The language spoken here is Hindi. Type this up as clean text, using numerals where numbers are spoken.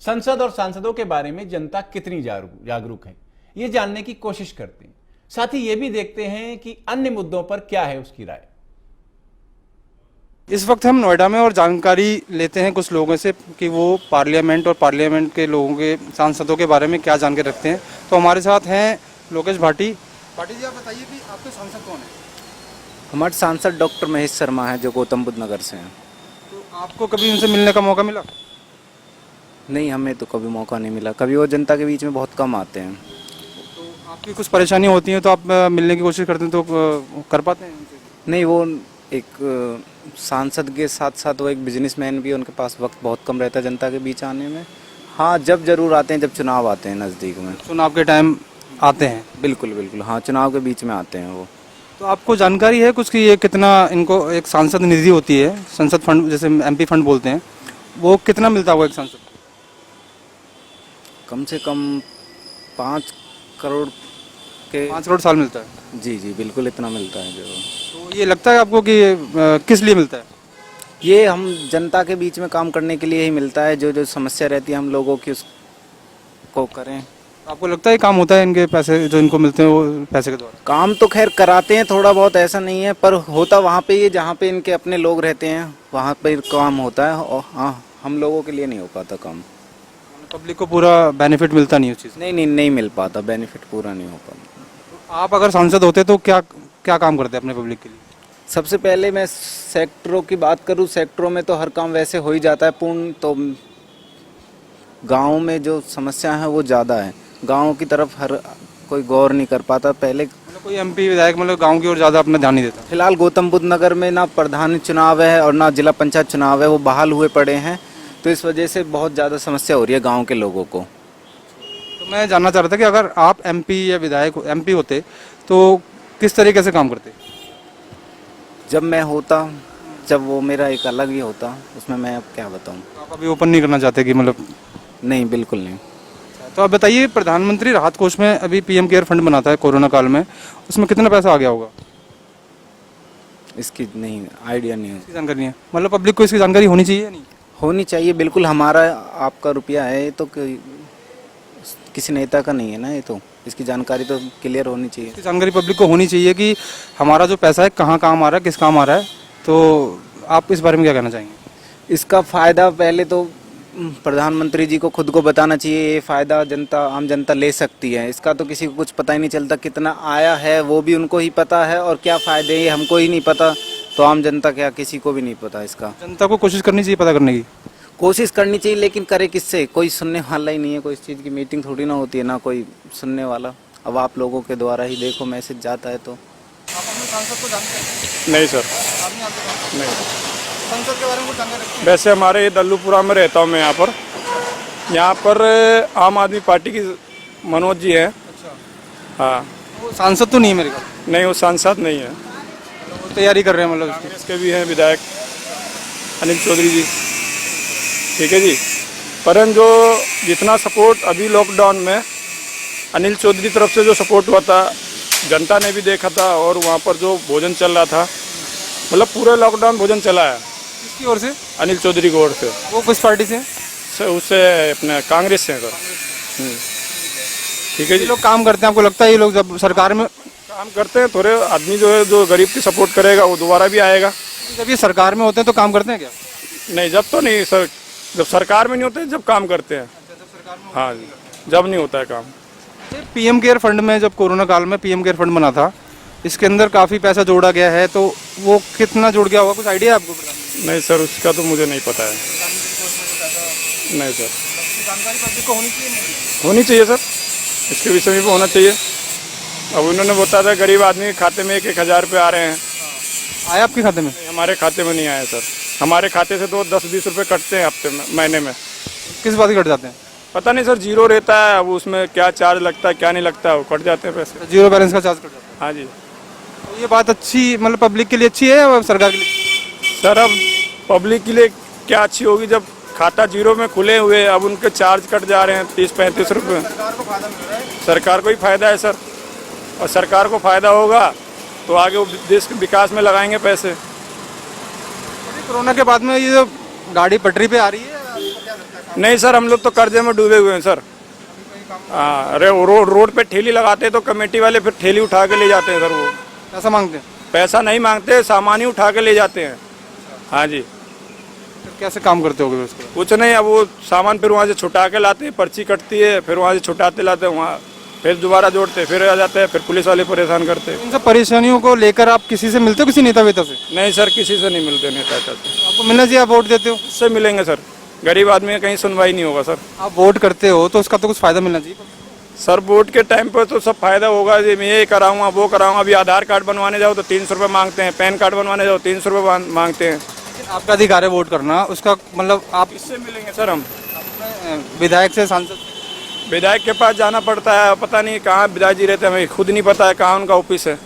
संसद और सांसदों के बारे में जनता कितनी जागरूक है, ये जानने की कोशिश करते हैं। साथ ही ये भी देखते हैं कि अन्य मुद्दों पर क्या है उसकी राय। इस वक्त हम नोएडा में और जानकारी लेते हैं कुछ लोगों से कि वो पार्लियामेंट और पार्लियामेंट के लोगों के सांसदों के बारे में क्या जानकारी रखते हैं। तो हमारे साथ हैं लोकेश भाटी। भाटी जी, आप बताइए कि आपके सांसद कौन है? हमारे सांसद डॉक्टर महेश शर्मा है, जो गौतम बुद्ध नगर से हैं। तो आपको कभी उनसे मिलने का मौका मिला? नहीं, हमें तो कभी मौका नहीं मिला। कभी वो जनता के बीच में बहुत कम आते हैं। तो आपकी कुछ परेशानी होती है तो आप मिलने की कोशिश करते हैं, तो कर पाते हैं उनसे? नहीं, वो एक सांसद के साथ साथ वो एक बिजनेसमैन भी है। उनके पास वक्त बहुत कम रहता है जनता के बीच आने में। हाँ, जब जरूर आते हैं, जब चुनाव आते हैं नज़दीक में। चुनाव के टाइम आते हैं? बिल्कुल बिल्कुल, हाँ, चुनाव के बीच में आते हैं वो। तो आपको जानकारी है कुछ कि ये कितना, इनको एक सांसद निधि होती है, संसद फंड, जैसे एमपी फंड बोलते हैं, वो कितना मिलता होगा एक सांसद? कम से कम 5 करोड़ के 5 करोड़ साल मिलता है? जी जी, बिल्कुल इतना मिलता है। जो तो ये लगता है आपको कि किस लिए मिलता है? ये हम जनता के बीच में काम करने के लिए ही मिलता है। जो जो समस्या रहती है हम लोगों की, उसको करें। आपको लगता है काम होता है इनके पैसे जो इनको मिलते हैं वो पैसे के द्वारा? काम तो खैर कराते हैं थोड़ा बहुत, ऐसा नहीं है, पर होता वहाँ पे ही जहाँ पे इनके अपने लोग रहते हैं, वहाँ पे काम होता है। और हाँ, हम लोगों के लिए नहीं हो पाता काम। पब्लिक को पूरा बेनिफिट मिलता नहीं उस चीज़? नहीं नहीं, नहीं मिल पाता, बेनिफिट पूरा नहीं हो पाता। आप अगर सांसद होते तो क्या क्या काम करते अपने पब्लिक के लिए? सबसे पहले मैं सेक्टरों की बात करूँ, सेक्टरों में तो हर काम वैसे हो ही जाता है पूर्ण। तो गाँव में जो समस्या है वो ज़्यादा है, गाँव की तरफ हर कोई गौर नहीं कर पाता। पहले मतलब कोई एमपी विधायक मतलब गांव की ओर ज़्यादा अपना ध्यान नहीं देता? फिलहाल गौतम बुद्ध नगर में ना प्रधान चुनाव है और ना जिला पंचायत चुनाव है, वो बहाल हुए पड़े हैं। तो इस वजह से बहुत ज़्यादा समस्या हो रही है गांव के लोगों को। तो मैं जानना चाह रहा था कि अगर आप एमपी या विधायक एमपी होते तो किस तरीके से काम करते? जब मैं होता, जब वो मेरा एक अलग ही होता, उसमें मैं अब क्या बताऊं। आप अभी ओपन नहीं करना चाहते कि मतलब? नहीं, बिल्कुल नहीं। तो आप बताइए, प्रधानमंत्री राहत कोष में अभी पीएम केयर फंड बनाता है कोरोना काल में, उसमें कितना पैसा आ गया होगा? इसकी नहीं आइडिया नहीं है। इसकी जानकारी नहीं है? मतलब पब्लिक को इसकी जानकारी होनी चाहिए या नहीं? होनी चाहिए बिल्कुल। हमारा आपका रुपया है, ये तो किसी नेता का नहीं है ना, ये तो इसकी जानकारी तो क्लियर होनी चाहिए। इसकी जानकारी पब्लिक को होनी चाहिए कि हमारा जो पैसा है कहाँ काम आ रहा है, किस काम आ रहा है। तो आप इस बारे में क्या कहना चाहेंगे? इसका फ़ायदा पहले तो प्रधानमंत्री जी को खुद को बताना चाहिए। ये फ़ायदा जनता, आम जनता ले सकती है। इसका तो किसी को कुछ पता ही नहीं चलता, कितना आया है वो भी उनको ही पता है, और क्या फ़ायदे ये हमको ही नहीं पता। तो आम जनता क्या, किसी को भी नहीं पता इसका। जनता को कोशिश करनी चाहिए पता करने की? कोशिश करनी चाहिए, लेकिन करे किससे? कोई सुनने वाला ही नहीं है। कोई इस चीज़ की मीटिंग थोड़ी ना होती है, ना कोई सुनने वाला। अब आप लोगों के द्वारा ही देखो मैसेज जाता है। तो आप अपने सांसद को जानते हैं? नहीं सर, आप नहीं जानते? नहीं। संसद के बारे में कुछ जानकारी रखते हैं? वैसे हमारे दल्लूपुरा में रहता हूँ मैं। यहाँ पर आम आदमी पार्टी की मनोज जी हैं। अच्छा, हाँ। वो सांसद तो नहीं है मेरे ख्याल? नहीं, वो सांसद नहीं है। वो तैयारी कर रहे हैं मतलब इसकी? कांग्रेस के भी हैं विधायक अनिल चौधरी जी, ठीक है जी। परंतु जो जितना सपोर्ट अभी लॉकडाउन में अनिल चौधरी तरफ से जो सपोर्ट हुआ था, जनता ने भी देखा था। और वहाँ पर जो भोजन चल रहा था, मतलब पूरे लॉकडाउन भोजन चला है। किसकी ओर से? अनिल चौधरी की ओर से। वो किस पार्टी से हैं? उससे अपने कांग्रेस से सर। ठीक है ये जी। लोग काम करते हैं, आपको लगता है ये लोग जब सरकार में काम करते हैं, थोड़े आदमी जो है जो गरीब की सपोर्ट करेगा वो दोबारा भी आएगा। जब ये सरकार में होते हैं तो काम करते हैं क्या? नहीं, जब तो नहीं सर, जब सरकार में नहीं होते जब काम करते हैं। हाँ जी, जब नहीं होता है काम। पीएम केयर फंड में, जब कोरोना काल में पीएम केयर फंड बना था, इसके अंदर काफ़ी पैसा जोड़ा गया है, तो वो कितना जुड़ गया होगा, कुछ आइडिया है आपको? नहीं सर, उसका तो मुझे नहीं पता है। नहीं सर, जानकारी पब्लिक को होनी चाहिए? होनी चाहिए सर, इसके विषय में भी होना चाहिए। अब उन्होंने बताया था गरीब आदमी के खाते में 1-1 हज़ार रुपये आ रहे हैं। आया आपके खाते में? हमारे खाते में नहीं आया सर। हमारे खाते से तो 10-20 रुपये कटते हैं हफ्ते में, महीने में। किस बात के कट जाते हैं? पता नहीं सर, जीरो रहता है। अब उसमें क्या चार्ज लगता है क्या नहीं लगता है, वो कट जाते हैं पैसे। जीरो बैलेंस का चार्ज कट जाता हाँ जी है? तो ये बात अच्छी, मतलब पब्लिक के लिए अच्छी है या सरकार के लिए? सर, अब पब्लिक के लिए क्या अच्छी होगी जब खाता जीरो में खुले हुए, अब उनके चार्ज कट जा रहे हैं 30-35 रुपये। सरकार को फायदा मिल रहा है। सरकार को ही फायदा है सर, और सरकार को फायदा होगा तो आगे वो देश के विकास में लगाएंगे पैसे। कोरोना के बाद में ये जो गाड़ी पटरी पे आ रही है, आपको क्या लगता है? नहीं सर, हम लोग तो कर्जे में डूबे हुए हैं सर। हाँ, अरे रोड पे ठेली लगाते तो कमेटी वाले फिर ठेली उठा के ले जाते हैं सर। वो पैसा मांगते हैं? पैसा नहीं मांगते, सामान ही उठा के ले जाते हैं। हाँ जी। फिर कैसे काम करते होगे उसके बाद? कुछ नहीं, अब वो सामान फिर वहाँ से छुटा के लाते हैं, पर्ची कटती है, फिर वहाँ से छुटाते लाते हैं, वहाँ फिर दोबारा जोड़ते, फिर आ जाते हैं, फिर पुलिस वाले परेशान करते हैं। इन सब परेशानियों को लेकर आप किसी से मिलते हो, किसी नेता वेता से? नहीं सर, किसी से नहीं मिलते नेता से। आपको मिलना चाहिए, आप वोट देते हो। किससे मिलेंगे सर? गरीब आदमी का कहीं सुनवाई नहीं होगा सर। आप वोट करते हो तो उसका तो कुछ फायदा मिलना चाहिए। सर वोट के टाइम पर तो सब फायदा होगा जी, मैं ये कराऊंगा वो कराऊंगा। अभी आधार कार्ड बनवाने जाओ तो 300 रुपये मांगते हैं, पैन कार्ड बनवाने जाओ 300 रुपये मांगते हैं। आपका अधिकार है वोट करना, उसका मतलब आप किससे मिलेंगे सर? हम विधायक से, सांसद से? विधायक के पास जाना पड़ता है, पता नहीं कहाँ विधायक जी रहते हैं, हमें खुद नहीं पता है कहाँ उनका ऑफिस है।